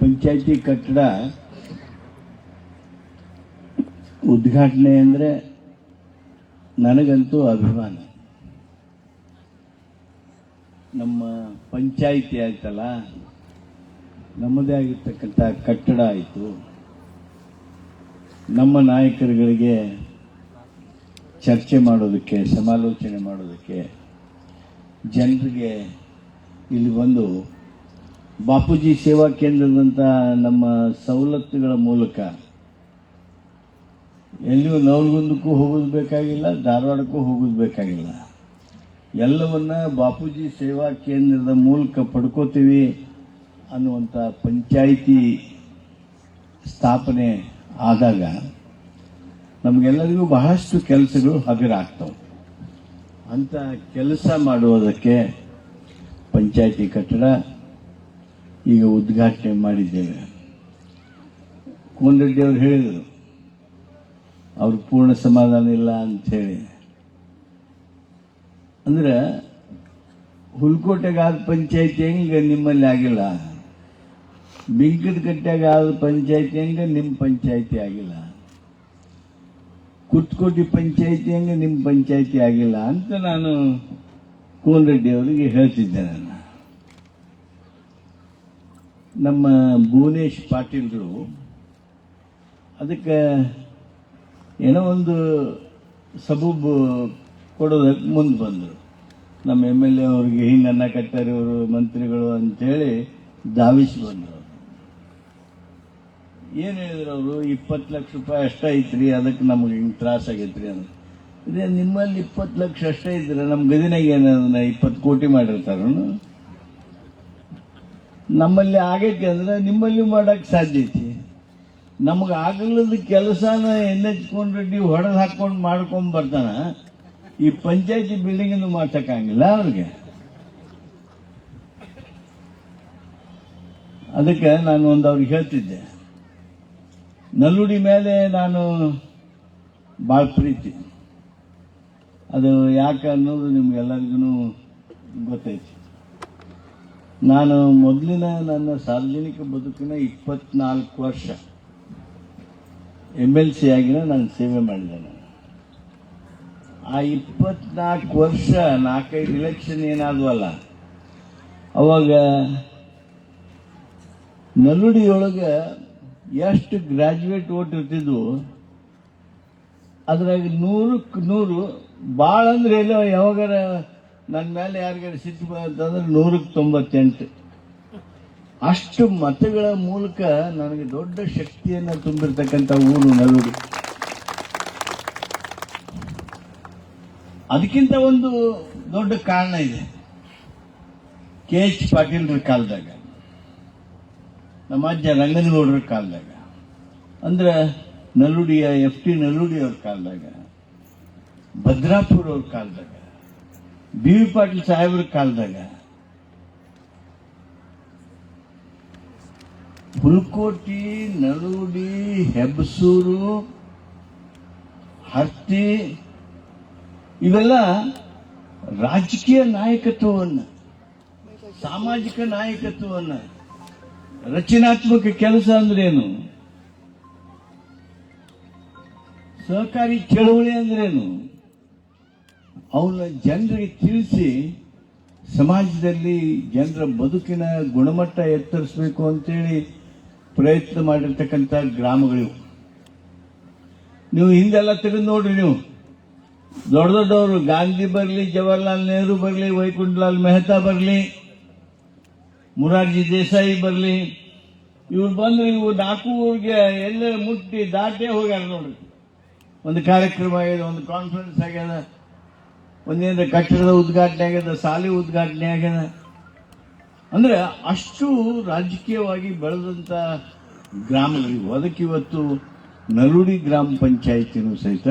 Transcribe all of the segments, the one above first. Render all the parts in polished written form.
ಪಂಚಾಯತಿ ಕಟ್ಟಡ ಉದ್ಘಾಟನೆ ಅಂದರೆ ನನಗಂತೂ ಅಭಿಮಾನ. ನಮ್ಮ ಪಂಚಾಯಿತಿ ಆಯ್ತಲ್ಲ, ನಮ್ಮದೇ ಆಗಿರ್ತಕ್ಕಂಥ ಕಟ್ಟಡ ಆಯಿತು. ನಮ್ಮ ನಾಯಕರುಗಳಿಗೆ ಚರ್ಚೆ ಮಾಡೋದಕ್ಕೆ, ಸಮಾಲೋಚನೆ ಮಾಡೋದಕ್ಕೆ, ಜನರಿಗೆ ಇಲ್ಲಿ ಬಂದು ಬಾಪೂಜಿ ಸೇವಾ ಕೇಂದ್ರದಂಥ ನಮ್ಮ ಸವಲತ್ತುಗಳ ಮೂಲಕ ಎಲ್ಲಿಯೂ ನವಲಗುಂದಕ್ಕೂ ಹೋಗೋದು ಬೇಕಾಗಿಲ್ಲ, ಧಾರವಾಡಕ್ಕೂ ಹೋಗೋದು ಬೇಕಾಗಿಲ್ಲ. ಎಲ್ಲವನ್ನ ಬಾಪೂಜಿ ಸೇವಾ ಕೇಂದ್ರದ ಮೂಲಕ ಪಡ್ಕೋತೀವಿ ಅನ್ನುವಂಥ ಪಂಚಾಯಿತಿ ಸ್ಥಾಪನೆ ಆದಾಗ ನಮಗೆಲ್ಲರಿಗೂ ಬಹಳಷ್ಟು ಕೆಲಸಗಳು ಹಗರಾಗ್ತವೆ. ಅಂತ ಕೆಲಸ ಮಾಡುವುದಕ್ಕೆ ಪಂಚಾಯಿತಿ ಕಟ್ಟಡ ಈಗ ಉದ್ಘಾಟನೆ ಮಾಡಿದ್ದೇವೆ. ಕೋನರೆಡ್ಡಿ ಅವರು ಹೇಳಿದರು ಅವ್ರಿಗೆ ಪೂರ್ಣ ಸಮಾಧಾನ ಇಲ್ಲ ಅಂಥೇಳಿ. ಅಂದ್ರೆ ಹುಲ್ಕೋಟೆಗಾದ ಪಂಚಾಯಿತಿ ಹೆಂಗೆ ನಿಮ್ಮಲ್ಲಿ ಆಗಿಲ್ಲ, ಬಿಂಕದ ಕಟ್ಟೆಗ ಆದ ಪಂಚಾಯಿತಿ ಹೆಂಗೆ ನಿಮ್ಮ ಪಂಚಾಯಿತಿ ಆಗಿಲ್ಲ, ಕುರ್ತಕೋಟಿ ಪಂಚಾಯಿತಿ ಹೆಂಗೆ ನಿಮ್ಮ ಪಂಚಾಯಿತಿ ಆಗಿಲ್ಲ ಅಂತ ನಾನು ಕೋನರೆಡ್ಡಿ ಅವರಿಗೆ ಹೇಳ್ತಿದ್ದೆ. ನಮ್ಮ ಭುವನೇಶ್ ಪಾಟೀಲ್ರು ಅದಕ್ಕೆ ಏನೋ ಒಂದು ಸಬೂಬು ಕೊಡೋದಕ್ಕೆ ಮುಂದೆ ಬಂದರು. ನಮ್ಮ MLA ಅವ್ರಿಗೆ ಹಿಂಗೆ ಅನ್ನ ಕಟ್ಟಾರೆ ಅವರು ಮಂತ್ರಿಗಳು ಅಂಥೇಳಿ ಧಾವಿಸಿ ಬಂದರು. ಏನು ಹೇಳಿದ್ರು ಅವರು, 20 ಲಕ್ಷ ರೂಪಾಯಿ ಅಷ್ಟೇ ಐತ್ರಿ, ಅದಕ್ಕೆ ನಮಗೆ ಹಿಂಗೆ ತ್ರಾಸ ಆಗೈತ್ರಿ ಅಂತ. ಇದೇ ನಿಮ್ಮಲ್ಲಿ 20 ಲಕ್ಷ ಅಷ್ಟೇ ಇದ್ರೆ ನಮ್ಮ ಗದಿನಾಗ ಏನದನ್ನ 20 ಕೋಟಿ ಮಾಡಿರ್ತಾರ. ನಮ್ಮಲ್ಲಿ ಆಗೈತಿ ಅಂದ್ರೆ ನಿಮ್ಮಲ್ಲಿ ಮಾಡಕ್ಕೆ ಸಾಧ್ಯ ಐತಿ. ನಮಗೆ ಆಗಲ್ಲದ ಕೆಲಸನ NH ಕೋನರೆಡ್ಡಿ ಹೊಡೆದು ಹಾಕೊಂಡು ಮಾಡ್ಕೊಂಡ್ ಬರ್ತಾನ, ಈ ಪಂಚಾಯತಿ ಬಿಲ್ಡಿಂಗ್ ಮಾಡ್ಸಕ್ಕಾಗಿಲ್ಲ ಅವ್ರಿಗೆ. ಅದಕ್ಕೆ ನಾನು ಒಂದು ಅವ್ರಿಗೆ ಹೇಳ್ತಿದ್ದೆ, ನಲ್ಲುಡಿ ಮೇಲೆ ನಾನು ಭಾಳ ಪ್ರೀತಿ. ಅದು ಯಾಕೆ ಅನ್ನೋದು ನಿಮ್ಗೆಲ್ಲರಿಗೂ ಗೊತ್ತೈತಿ. ನಾನು ಮೊದಲಿನ ನನ್ನ ಸಾರ್ವಜನಿಕ ಬದುಕಿನ 24 ವರ್ಷ MLC ಆಗಿನ ನಾನು ಸೇವೆ ಮಾಡಿದ್ದೇನೆ. ಆ 24 ವರ್ಷ 4-5 ಇಲೆಕ್ಷನ್ ಏನಾದ್ವಲ್ಲ, ಅವಾಗ ನಲ್ಲುಡಿಯೊಳಗೆ ಎಷ್ಟು ಗ್ರಾಜ್ಯುಯೇಟ್ ಓಟ್ ಇರ್ತಿದ್ವು, ಅದ್ರಾಗ 100ಕ್ಕೆ 100 ಭಾಳ ಅಂದ್ರೆ ಎಲ್ಲೋ ಯಾವಾಗಾರ ನನ್ನ ಮೇಲೆ ಯಾರಿಗಾರ ಸಿಟ್ಟು ಬಂತಂದ್ರೆ 100ಕ್ಕೆ 98 ಅಷ್ಟು ಮತಗಳ ಮೂಲಕ ನನಗೆ ದೊಡ್ಡ ಶಕ್ತಿಯನ್ನು ತುಂಬಿರ್ತಕ್ಕಂಥ ಊರು ನಲ್ಲುಡಿ. ಅದಕ್ಕಿಂತ ಒಂದು ದೊಡ್ಡ ಕಾರಣ ಇದೆ. KH ಪಾಟೀಲ್ರ ಕಾಲದಾಗ, ನಮ್ಮ ಅಜ್ಜ ರಂಗನಗೌಡರ ಕಾಲದಾಗ, ಅಂದ್ರೆ ನಲ್ಲುಡಿಯ FT ನಲ್ಲುಡಿ ಅವ್ರ ಕಾಲದಾಗ, ಭದ್ರಾಪುರ ಅವ್ರ ಕಾಲದಾಗ, BV ಪಾಟೀಲ್ ಸಾಹೇಬ್ರ ಕಾಲದಾಗ, ಹುಲ್ಕೋಟಿ, ನಲ್ಲುಡಿ, ಹೆಬ್ಬಸೂರು, ಹರ್ತಿ ಇವೆಲ್ಲ ರಾಜಕೀಯ ನಾಯಕತ್ವವನ್ನು, ಸಾಮಾಜಿಕ ನಾಯಕತ್ವವನ್ನು, ರಚನಾತ್ಮಕ ಕೆಲಸ ಅಂದ್ರೇನು, ಸಹಕಾರಿ ಚಳವಳಿ ಅಂದ್ರೇನು, ಅವನ್ನ ಜನರಿಗೆ ತಿಳಿಸಿ ಸಮಾಜದಲ್ಲಿ ಜನರ ಬದುಕಿನ ಗುಣಮಟ್ಟ ಎತ್ತರಿಸಬೇಕು ಅಂತೇಳಿ ಪ್ರಯತ್ನ ಮಾಡಿರ್ತಕ್ಕಂಥ ಗ್ರಾಮಗಳಿವು. ನೀವು ಹಿಂದೆಲ್ಲ ತೆಗೆದು ನೋಡ್ರಿ, ನೀವು ದೊಡ್ಡ ದೊಡ್ಡವರು ಗಾಂಧಿ ಬರಲಿ, ಜವಾಹರ್ಲಾಲ್ ನೆಹರು ಬರಲಿ, ವೈಕುಂಠಲಾಲ್ ಮೆಹ್ತಾ ಬರಲಿ, ಮುರಾರ್ಜಿ ದೇಸಾಯಿ ಬರಲಿ, ಇವ್ರು ಬಂದ್ರೆ ಇವು 4 ಊರಿಗೆ ಎಲ್ಲರ ಮುಟ್ಟಿ ದಾಟೇ ಹೋಗ್ಯಾರ ನೋಡ್ರಿ. ಒಂದು ಕಾರ್ಯಕ್ರಮ ಆಗ್ಯದ, ಒಂದು ಕಾನ್ಫರೆನ್ಸ್ ಆಗ್ಯದ, ಒಂದೇನ ಕಟ್ಟಡದ ಉದ್ಘಾಟನೆ ಆಗ್ಯದ, ಶಾಲೆ ಉದ್ಘಾಟನೆ ಆಗ್ಯದ. ಅಂದ್ರೆ ಅಷ್ಟು ರಾಜಕೀಯವಾಗಿ ಬೆಳೆದಂತ ಗ್ರಾಮಗಳಿವು. ಅದಕ್ಕೆ ಇವತ್ತು ನಲ್ಲುಡಿ ಗ್ರಾಮ ಪಂಚಾಯಿತಿನೂ ಸಹಿತ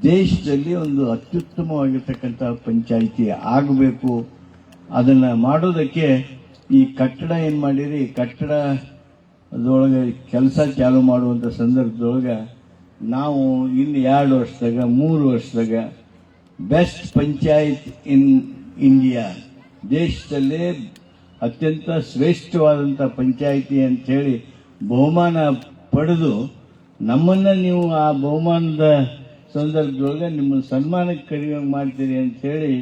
ದೇಶದಲ್ಲಿ ಒಂದು ಅತ್ಯುತ್ತಮವಾಗಿರ್ತಕ್ಕಂಥ ಪಂಚಾಯಿತಿ ಆಗಬೇಕು. ಅದನ್ನ ಮಾಡೋದಕ್ಕೆ ಈ ಕಟ್ಟಡ ಏನ್ ಮಾಡಿರಿ, ಕಟ್ಟಡ ಅದರೊಳಗೆ ಕೆಲಸ ಚಾಲು ಮಾಡುವಂಥ ಸಂದರ್ಭದೊಳಗೆ ನಾವು ಇನ್ನು 2 ವರ್ಷದಾಗ 3 ವರ್ಷದಾಗ ಬೆಸ್ಟ್ ಪಂಚಾಯತ್ ಇನ್ ಇಂಡಿಯಾ, ದೇಶದಲ್ಲೇ ಅತ್ಯಂತ ಶ್ರೇಷ್ಠವಾದಂಥ ಪಂಚಾಯಿತಿ ಅಂಥೇಳಿ ಬಹುಮಾನ ಪಡೆದು ನಮ್ಮನ್ನು ನೀವು ಆ ಬಹುಮಾನದ ಸಂದರ್ಭದೊಳಗೆ ನಿಮ್ಮ ಸನ್ಮಾನಕ್ಕೆ ಕರೆಯುವಂಗೆ ಮಾಡ್ತೀರಿ ಅಂಥೇಳಿ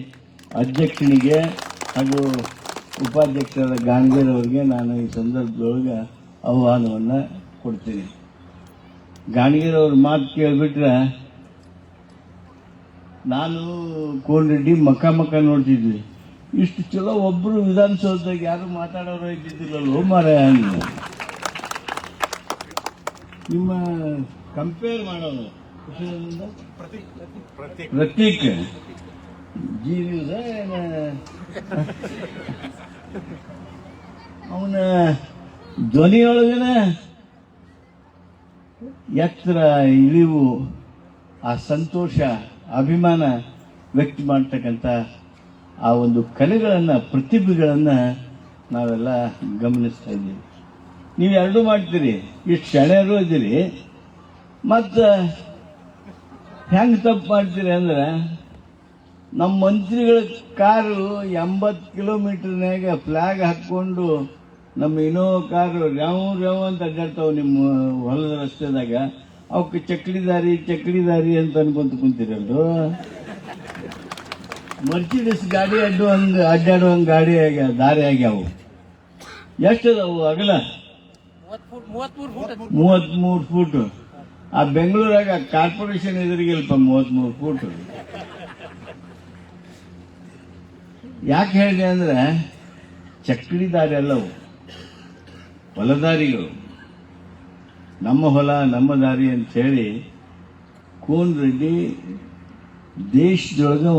ಅಧ್ಯಕ್ಷನಿಗೆ ಹಾಗೂ ಉಪಾಧ್ಯಕ್ಷರಾದ ಗಾಣಗೇರ್ ಅವರಿಗೆ ನಾನು ಈ ಸಂದರ್ಭದೊಳಗೆ ಆಹ್ವಾನವನ್ನು ಕೊಡ್ತೀನಿ. ಗಾಣಗೇರ್ ಅವ್ರ ಮಾತು ಕೇಳಿಬಿಟ್ರೆ ನಾನು ಕೋನರೆಡ್ಡಿ ಮಕ್ಕ ನೋಡ್ತಿದ್ವಿ. ಇಷ್ಟು ಚಲೋ ಒಬ್ಬರು ವಿಧಾನಸೌಧದಾಗ ಯಾರು ಮಾತಾಡೋರು ಇದ್ದಿದ್ದಿಲ್ಲಲ್ಲೋ ಮಾರಾಯ. ನಿಮ್ಮ ಕಂಪೇರ್ ಮಾಡೋದು ಪ್ರತೀಕ್ ಜಿ ನ್ಯೂಸ್ ಅವನ ಧ್ವನಿಯೊಳಗನ ಎತ್ತರ ಇಳಿವು, ಆ ಸಂತೋಷ, ಅಭಿಮಾನ ವ್ಯಕ್ತ ಮಾಡ್ತಕ್ಕಂಥ ಆ ಒಂದು ಕಲೆಗಳನ್ನು, ಪ್ರತಿಭೆಗಳನ್ನು ನಾವೆಲ್ಲ ಗಮನಿಸ್ತಾ ಇದ್ದೀವಿ. ನೀವು ಎರಡೂ ಮಾಡ್ತೀರಿ, ಇಷ್ಟು ಶಣೆಯರು ಇದ್ದೀರಿ. ಮತ್ತು ಹೆಂಗೆ ತಪ್ಪು ಮಾಡ್ತೀರಿ ಅಂದ್ರೆ, ನಮ್ಮ ಮಂತ್ರಿಗಳ ಕಾರು 80 ಕಿಲೋಮೀಟರ್ನಾಗ ಫ್ಲಾಗ್ ಹಾಕ್ಕೊಂಡು ನಮ್ಮ ಇನೋವಾ ಕಾರು ರ್ಯಾವ್ ಅಂತ ಅಡ್ಡಾಡ್ತಾವೆ ನಿಮ್ಮ ಹೊಲದ ರಸ್ತೆದಾಗ. ಅವಕ್ಕೆ ಚಕ್ಕಡಿ ದಾರಿ ಅಂತ ಅನ್ಕೊಂತ ಕುಂತಿರಲ್ರು. ಮರ್ಸಿಡಿಸ್ ಗಾಡಿ ಅಡ್ಡಾಡುವಂಗೆ ಗಾಡಿ ದಾರಿ ಆಗ್ಯಾವು. ಎಷ್ಟದವು ಅಗಲ? 33 ಫೂಟ್. ಆ ಬೆಂಗಳೂರಾಗ ಕಾರ್ಪೊರೇಷನ್ ಎದುರಿಗಿಲ್ಪ 33 ಫೂಟ್. ಯಾಕೆ ಹೇಳಿದೆ ಅಂದ್ರೆ, ಚಕ್ಕಡಿ ದಾರಿ ಅಲ್ಲವು, ಹೊಲದಾರಿಗಳು. ನಮ್ಮ ಹೊಲ ನಮ್ಮ ದಾರಿ ಅಂತ ಹೇಳಿ ಕೋನರೆಡ್ಡಿ ದೇಶದೊಳಗೆ